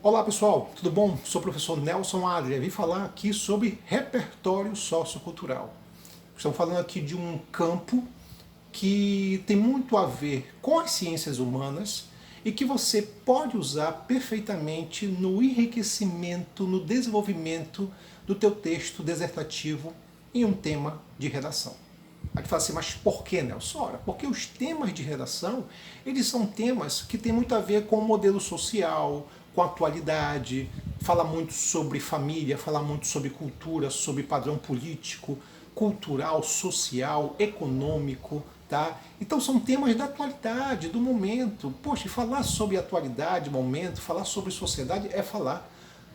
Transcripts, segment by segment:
Olá pessoal, tudo bom? Sou o professor Nelson Adria, vim falar aqui sobre repertório sociocultural. Estamos falando aqui de um campo que tem muito a ver com as ciências humanas e que você pode usar perfeitamente no enriquecimento, no desenvolvimento do teu texto dissertativo em um tema de redação. Aí tu fala assim, mas por que, Nelson? Ora, porque os temas de redação, eles são temas que têm muito a ver com o modelo social, com a atualidade, fala muito sobre família, fala muito sobre cultura, sobre padrão político, cultural, social, econômico, tá? Então são temas da atualidade, do momento. Poxa, falar sobre atualidade, momento, falar sobre sociedade é falar,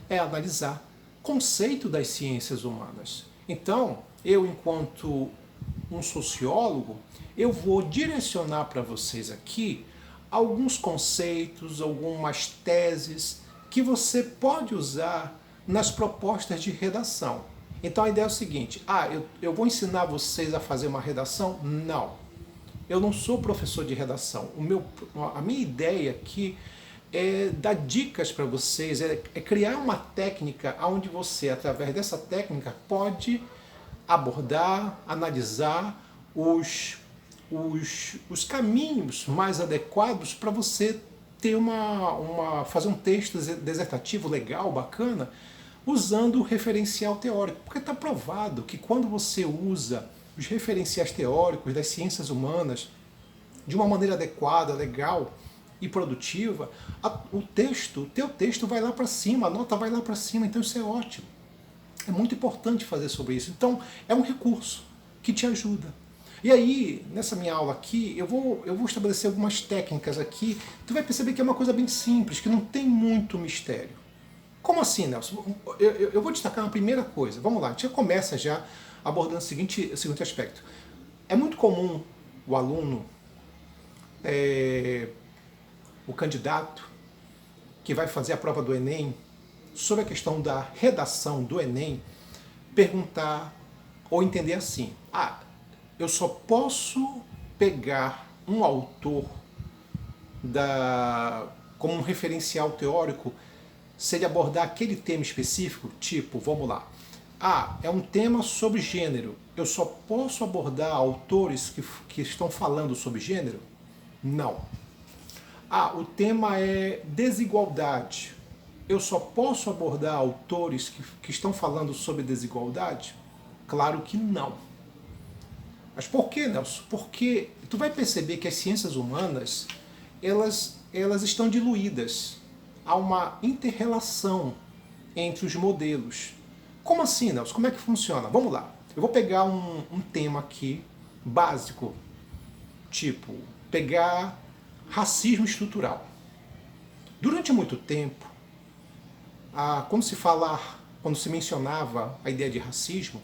é analisar conceito das ciências humanas. Então, eu enquanto um sociólogo, eu vou direcionar para vocês aqui alguns conceitos, algumas teses que você pode usar nas propostas de redação. Então a ideia é o seguinte: eu vou ensinar vocês a fazer uma redação? Não. Eu não sou professor de redação. A minha ideia aqui é dar dicas para vocês, é criar uma técnica onde você, através dessa técnica, pode abordar, analisar os caminhos mais adequados para você ter fazer um texto dissertativo legal, bacana, usando o referencial teórico. Porque está provado que quando você usa os referenciais teóricos das ciências humanas de uma maneira adequada, legal e produtiva, o teu texto vai lá para cima, a nota vai lá para cima, então isso é ótimo. É muito importante fazer sobre isso. Então, é um recurso que te ajuda. E aí, nessa minha aula aqui, eu vou estabelecer algumas técnicas aqui. Tu vai perceber que é uma coisa bem simples, que não tem muito mistério. Como assim, Nelson? Eu vou destacar uma primeira coisa. Vamos lá, a gente já começa já abordando o seguinte aspecto. É muito comum o aluno, o candidato que vai fazer a prova do Enem, sobre a questão da redação do Enem, perguntar ou entender assim: eu só posso pegar um autor como um referencial teórico se ele abordar aquele tema específico, tipo, vamos lá, é um tema sobre gênero, eu só posso abordar autores que estão falando sobre gênero? Não. O tema é desigualdade, eu só posso abordar autores que estão falando sobre desigualdade? Claro que não. Mas por que, Nelson? Porque tu vai perceber que as ciências humanas, elas estão diluídas. Há uma inter-relação entre os modelos. Como assim, Nelson? Como é que funciona? Vamos lá. Eu vou pegar um tema aqui, básico, tipo, pegar racismo estrutural. Durante muito tempo, quando se mencionava a ideia de racismo,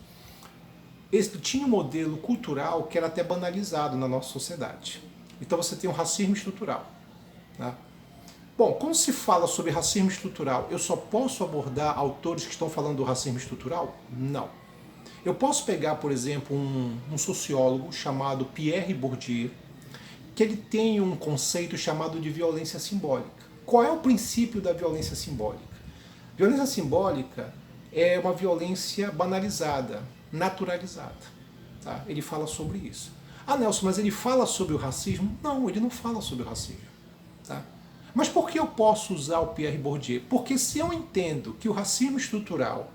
tinha um modelo cultural que era até banalizado na nossa sociedade. Então você tem o racismo estrutural. Né? Bom, quando se fala sobre racismo estrutural, eu só posso abordar autores que estão falando do racismo estrutural? Não. Eu posso pegar, por exemplo, um sociólogo chamado Pierre Bourdieu, que ele tem um conceito chamado de violência simbólica. Qual é o princípio da violência simbólica? Violência simbólica é uma violência banalizada, naturalizada. Tá? Ele fala sobre isso. Nelson, mas ele fala sobre o racismo? Não, ele não fala sobre o racismo. Tá? Mas por que eu posso usar o Pierre Bourdieu? Porque se eu entendo que o racismo estrutural,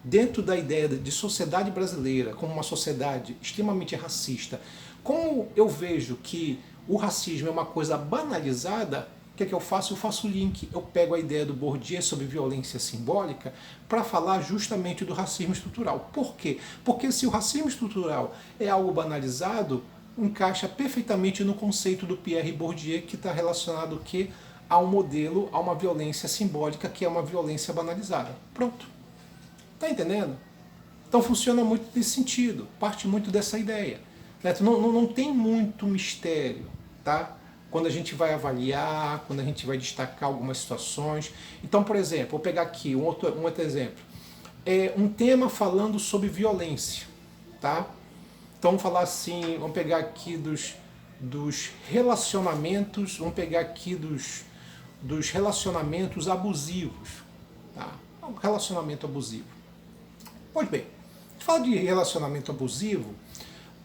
dentro da ideia de sociedade brasileira, como uma sociedade extremamente racista, como eu vejo que o racismo é uma coisa banalizada, o que é que eu faço? Eu faço o link, eu pego a ideia do Bourdieu sobre violência simbólica para falar justamente do racismo estrutural. Por quê? Porque se o racismo estrutural é algo banalizado, encaixa perfeitamente no conceito do Pierre Bourdieu, que está relacionado a um modelo, a uma violência simbólica, que é uma violência banalizada. Pronto. Tá entendendo? Então funciona muito nesse sentido, parte muito dessa ideia. Não tem muito mistério, tá? Quando a gente vai avaliar, quando a gente vai destacar algumas situações. Então, por exemplo, vou pegar aqui um outro exemplo. Um tema falando sobre violência, tá? Então vamos falar assim, vamos pegar aqui dos relacionamentos, vamos pegar aqui dos relacionamentos abusivos. Tá? Um relacionamento abusivo. Pois bem, fala de relacionamento abusivo,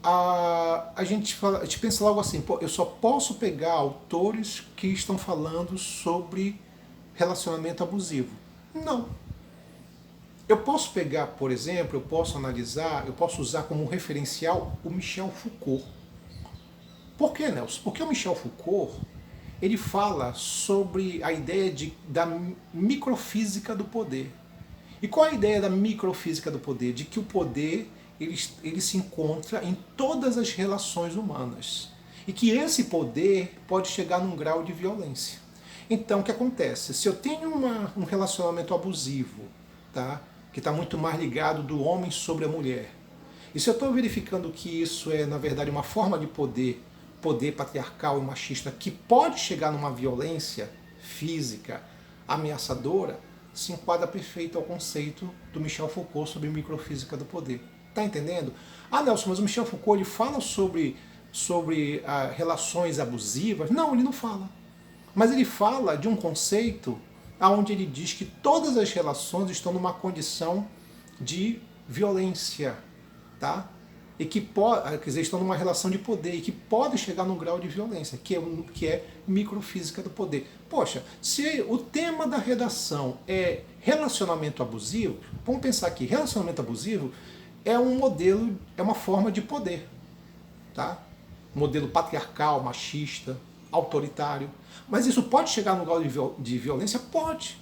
a gente pensa logo assim, pô, eu só posso pegar autores que estão falando sobre relacionamento abusivo. Não. Eu posso pegar, por exemplo, eu posso analisar, eu posso usar como referencial o Michel Foucault. Por que, Nelson? Porque o Michel Foucault, ele fala sobre a ideia da microfísica do poder. E qual é a ideia da microfísica do poder? De que o poder ele se encontra em todas as relações humanas. E que esse poder pode chegar num grau de violência. Então, o que acontece? Se eu tenho um relacionamento abusivo, tá? Que está muito mais ligado do homem sobre a mulher, e se eu estou verificando que isso é, na verdade, uma forma de poder patriarcal e machista, que pode chegar numa violência física ameaçadora, se enquadra perfeito ao conceito do Michel Foucault sobre microfísica do poder. Tá entendendo? Ah, Nelson, mas o Michel Foucault ele fala sobre relações abusivas? Não, ele não fala. Mas ele fala de um conceito onde ele diz que todas as relações estão numa condição de violência, tá? E que pode, quer dizer, estão numa relação de poder e que pode chegar num grau de violência, que é microfísica do poder. Poxa, se o tema da redação é relacionamento abusivo, vamos pensar aqui, relacionamento abusivo é um modelo, é uma forma de poder, tá? Modelo patriarcal, machista, autoritário. Mas isso pode chegar no grau de violência? Pode.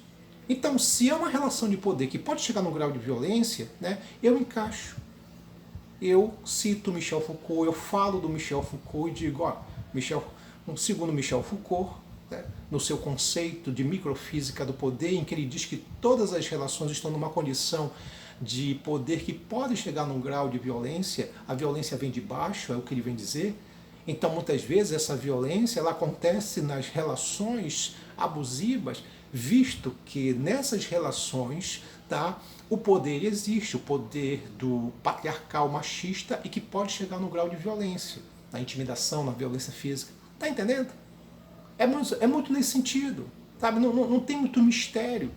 Então, se é uma relação de poder que pode chegar no grau de violência, né, eu encaixo. Eu cito Michel Foucault, eu falo do Michel Foucault e digo, ó, segundo Michel Foucault, né, no seu conceito de microfísica do poder, em que ele diz que todas as relações estão numa condição de poder que pode chegar num grau de violência, a violência vem de baixo, é o que ele vem dizer. Então, muitas vezes, essa violência ela acontece nas relações abusivas, visto que nessas relações, tá, o poder existe, o poder do patriarcal machista e que pode chegar no grau de violência, na intimidação, na violência física. Tá entendendo? É muito nesse sentido, sabe? Não tem muito mistério.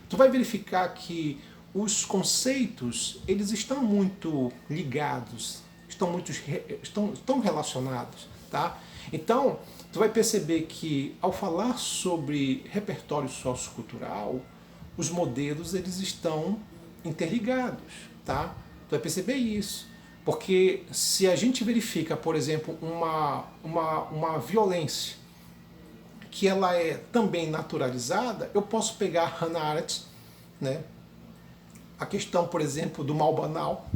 Tu vai verificar que os conceitos, eles estão muito ligados, estão relacionados, tá? Então, tu vai perceber que ao falar sobre repertório sociocultural, os modelos eles estão interligados, tá? Tu vai perceber isso, porque se a gente verifica, por exemplo, uma violência que ela é também naturalizada, eu posso pegar Hannah Arendt, né? A questão, por exemplo, do mal banal,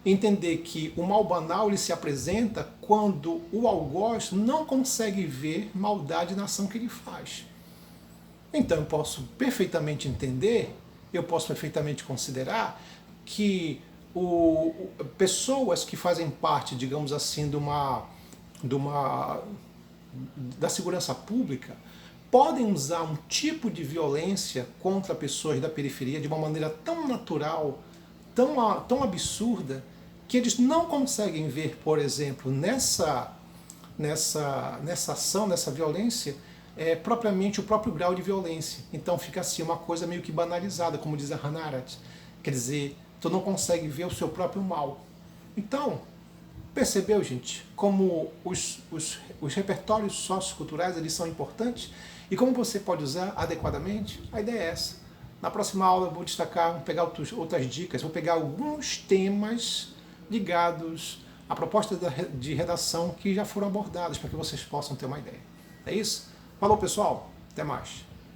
entender que o mal banal ele se apresenta quando o algoz não consegue ver maldade na ação que ele faz. Então eu posso perfeitamente entender, eu posso perfeitamente considerar que pessoas que fazem parte, digamos assim, da segurança pública podem usar um tipo de violência contra pessoas da periferia de uma maneira tão natural, tão absurda, que eles não conseguem ver, por exemplo, nessa ação, nessa violência, propriamente o próprio grau de violência. Então fica assim uma coisa meio que banalizada, como diz a Hannah Arendt. Quer dizer, tu não consegue ver o seu próprio mal. Então, percebeu, gente, como os repertórios socioculturais eles são importantes e como você pode usar adequadamente? A ideia é essa. Na próxima aula eu vou destacar, vou pegar outras dicas, vou pegar alguns temas ligados à proposta de redação que já foram abordados para que vocês possam ter uma ideia. É isso? Falou, pessoal. Até mais.